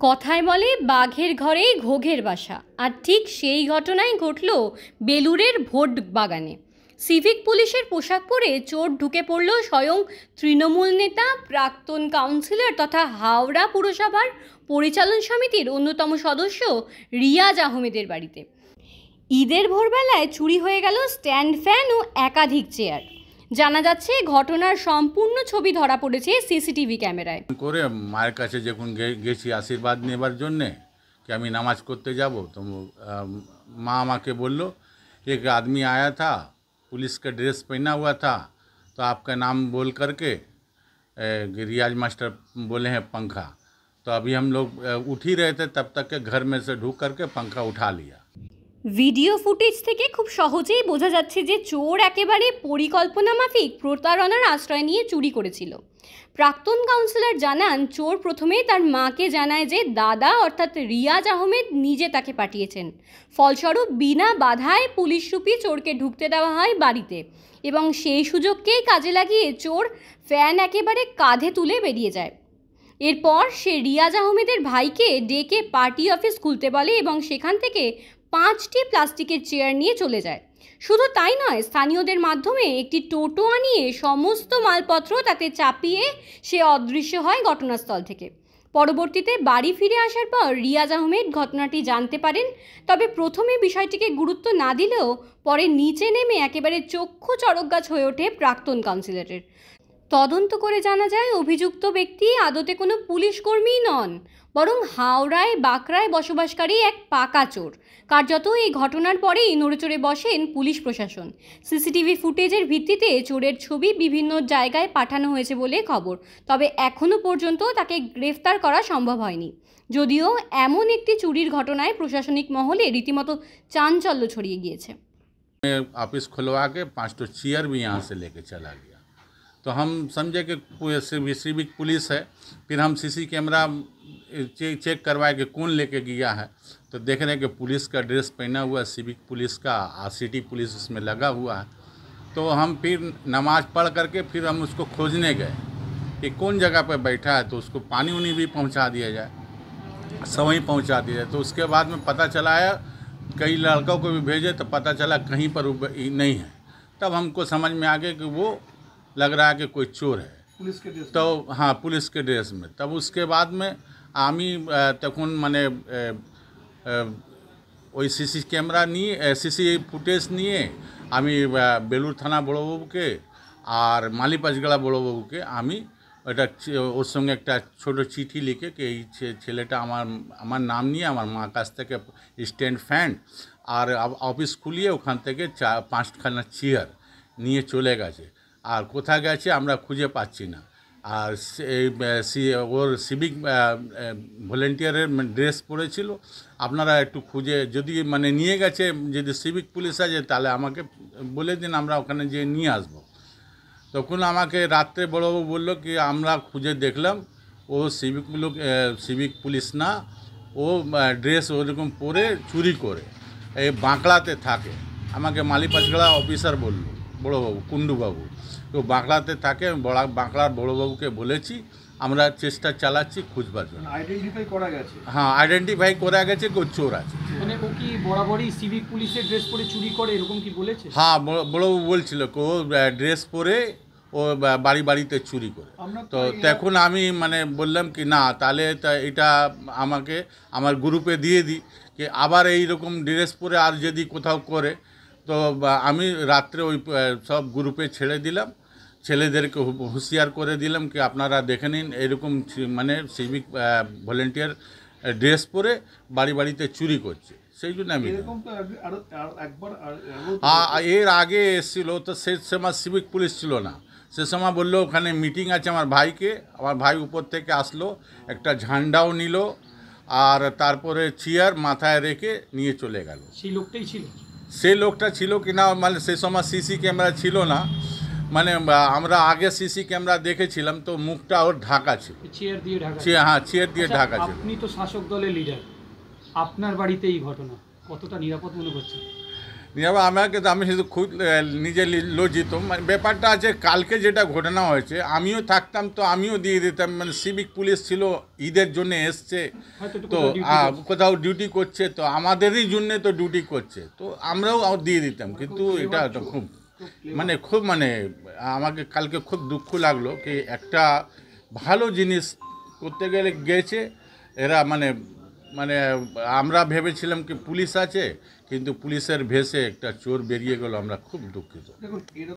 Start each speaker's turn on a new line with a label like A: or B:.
A: কথায় বলে বাঘের ঘরেই ঘোঘের বাসা, আর ঠিক সেই ঘটনাই ঘটল বেলুরের ভোট বাগানে। সিভিক পুলিশের পোশাক পরে চোর ঢুকে পড়ল স্বয়ং তৃণমূল নেতা, প্রাক্তন কাউন্সিলর তথা হাওড়া পুরসভার পরিচালন সমিতির অন্যতম সদস্য রিয়াজ আহমেদের বাড়িতে। ঈদের ভোরবেলায় চুরি হয়ে গেল স্ট্যান্ড ফ্যান ও একাধিক চেয়ার। জানা যাচ্ছে ঘটনার সম্পূর্ণ ছবি ধরা পড়েছে সিসিটিভি ক্যামেরায়।
B: করে মায়ের কাছে যখন গেছি আশীর্বাদ নেবার জন্যে कि আমি নামাজ করতে যাব, তো माँ আমাকে বলল एक आदमी आया था, पुलिस का ड्रेस पहना हुआ था, तो आपका नाम बोल करके रियाज मास्टर बोले हैं पंखा। तो अभी हम लोग उठ ही रहे थे, तब तक के घर में से ढूक करके पंखा उठा लिया।
A: ভিডিও ফুটেজ থেকে খুব সহজেই বোঝা যাচ্ছে যে চোর একেবারে পরিকল্পনা মাফিক প্রতারণার আশ্রয় নিয়ে চুরি করেছিল। প্রাক্তন কাউন্সিলর জানান, চোর প্রথমে তার মাকে জানায় যে দাদা অর্থাৎ রিয়াজ আহমেদ নিজে তাকে পাঠিয়েছেন। ফলস্বরূপ বিনা বাধায় পুলিশরূপী চোরকে ঢুকতে দেওয়া হয় বাড়িতে, এবং সেই সুযোগকেই কাজে লাগিয়ে চোর ফ্যান একেবারে কাঁধে তুলে বেরিয়ে যায়। এরপর সে রিয়াজ আহমেদের ভাইকে ডেকে পার্টি অফিস খুলতে বলে এবং সেখান থেকে 5টি প্লাস্টিকের চেয়ার নিয়ে চলে যায়। শুধু তাই নয়, স্থানীয়দের মাধ্যমে একটি টোটো আনিয়ে সমস্ত মালপত্র তাতে চাপিয়ে সে অদৃশ্য হয় ঘটনাস্থল থেকে। পরবর্তীতে বাড়ি ফিরে আসার পর রিয়াজ আহমেদ ঘটনাটি জানতে পারেন, তবে প্রথমে বিষয়টিকে গুরুত্ব না দিলেও পরে নিচে নেমে একেবারে চক্ষু চড়কগাছ হয়ে ওঠে প্রাক্তন কাউন্সিলরের। তদন্ত করে জানা যায় অভিযুক্ত ব্যক্তি আদতে কোনো পুলিশ কর্মীই নন, বরং হাওড়ায় বাঁকড়ায় বসবাসকারী এক পাকা চোর। কার্যত এই ঘটনার পরেই নড়েচড়ে বসেন পুলিশ প্রশাসন। সিসিটিভি ফুটেজের ভিত্তিতে চোরের ছবি বিভিন্ন জায়গায় পাঠানো হয়েছে বলে খবর, তবে এখনও পর্যন্ত তাকে গ্রেফতার করা সম্ভব হয়নি। যদিও এমন একটি চুরির घटनाয় প্রশাসনিক মহলে রীতিমতো চাঞ্চল্য ছড়িয়ে গিয়েছে।
B: ऑफिस खुलवा के 5 चेयर भी यहाँ से लेके चला गया, तो हम समझे कि सिविक पुलिस है। फिर हम सीसी कैमरा चेक करवाए कि कौन लेके गया है, तो देख रहे हैं कि पुलिस का ड्रेस पहना हुआ सिविक पुलिस का सिटी पुलिस उसमें लगा हुआ है। तो हम फिर नमाज पढ़ करके फिर हम उसको खोजने गए कि कौन जगह पर बैठा है, तो उसको पानी उनी भी पहुंचा दिया जाए, सवई पहुंचा दिया जाए। तो उसके बाद में पता चला है, कई लड़कों को भी भेजे तो पता चला कहीं पर नहीं है। तब हमको समझ में आ गया कि वो लग रहा है कि कोई चोर है पुलिस के ड्रेस। तो हाँ, पुलिस के ड्रेस में। तब उसके बाद में आमी तखन माने ওই সিসি ক্যামেরা নিয়ে সিসি ফুটেজ নিয়ে আমি বেলুর থানা বড়বাবুকে আর মালিপাঁচগড়া বড়বাবুকে আমি ওটা ওর সঙ্গে একটা ছোট চিঠি লিখে কি এই ছেলেটা আমার নাম নিয়ে আমার মার কাছ থেকে স্ট্যান্ড ফ্যান আর অফিস খুলিয়ে ওখান থেকে 5খানা চেয়ার নিয়ে চলে গেছে, আর কোথায় গেছে আমরা খুঁজে পাচ্ছি না। আর ওর সিভিক ভলেন্টিয়ারের ড্রেস পরেছিল, আপনারা একটু খুঁজে যদি মানে নিয়ে গেছে, যদি সিভিক পুলিশ আছে তাহলে আমাকে বলে দিন, আমরা ওখানে যেয়ে নিয়ে আসবো। তখন আমাকে রাত্রে বড়বাবু বললো কি আমরা খুঁজে দেখলাম ও সিভিক পুলিশ না, ও ড্রেস ওরকম পরে চুরি করে এই বাঁকড়াতে থাকে। আমাকে মালিপাঁচগড়া অফিসার বললো বড়বাবু কুণ্ডুবাবু, তো বাঁকড়াতে থাকে। বাঁকড়ার বড়বাবুকে বলেছি, আমরা চেষ্টা চালাচ্ছি খুঁজবার জন্য।
C: আইডেন্টিফাই করা গেছে?
B: হ্যাঁ, আইডেন্টিফাই করা গেছে কেউ চোর আছে।
C: মানে ও কি বরাবরই সিভিক পুলিশের ড্রেস পরে চুরি করে এরকম কি বলেছে?
B: হ্যাঁ, বড়বাবু বলছিল ও ড্রেস পরে ও বাড়িতে চুরি করে। তো তখন আমি মানে বললাম কি না, তাহলে এটা আমাকে আমার গ্রুপে দিয়ে দিই, কি আবার এইরকম ড্রেস পরে আর যদি কোথাও করে। তো আমি রাত্রে ওই সব গ্রুপে ছেড়ে দিলাম, ছেলেদেরকে হুঁশিয়ার করে দিলাম কি আপনারা দেখে নিন এরকম মানে সিভিক ভলেন্টিয়ার ড্রেস পরে বাড়িতে চুরি করছে। সেই জন্য আমি এর আগে এসেছিল, তো সে সময় সিভিক পুলিশ ছিল না। সে সময় বললো ওখানে মিটিং আছে আমার ভাইকে, আমার ভাই উপর থেকে আসলো, একটা ঝান্ডাও নিল, আর তারপরে চেয়ার মাথায় রেখে নিয়ে চলে গেল।
C: সেই লোকটাই ছিল? সেই
B: লোকটা ছিল কিনা মানে সে সময় সিসি ক্যামেরা ছিল না, মানে আমরা আগে সিসি ক্যামেরা দেখেছিলাম, তো মুখটা ওর ঢাকা ছিল,
C: চেয়ার দিয়ে ঢাকা।
B: হ্যাঁ, চেয়ার দিয়ে ঢাকা ছিল।
C: আপনি তো শাসক দলের লিডার, আপনার বাড়িতে এই ঘটনা কতটা নিরাপদ মনে করছেন?
B: নিয়ে আবার আমাকে তো আমি শুধু খুব নিজে লজ্জিত, মানে ব্যাপারটা আছে কালকে যেটা ঘটনা হয়েছে আমিও থাকতাম তো আমিও দিয়ে দিতাম, মানে সিভিক পুলিশ ছিল ঈদের জন্য এসছে
C: হয়তো
B: তো কোথাও ডিউটি করছে তো আমাদেরই জন্যে তো ডিউটি করছে তো আমরাও দিয়ে দিতাম, কিন্তু এটা তো খুব মানে আমাকে কালকে খুব দুঃখ লাগলো কি একটা ভালো জিনিস করতে গেলে গেছে এরা মানে আমরা ভেবেছিলাম কি পুলিশ আছে কিন্তু পুলিশের ভেসে একটা চোর বেরিয়ে গেল, আমরা খুব দুঃখিত।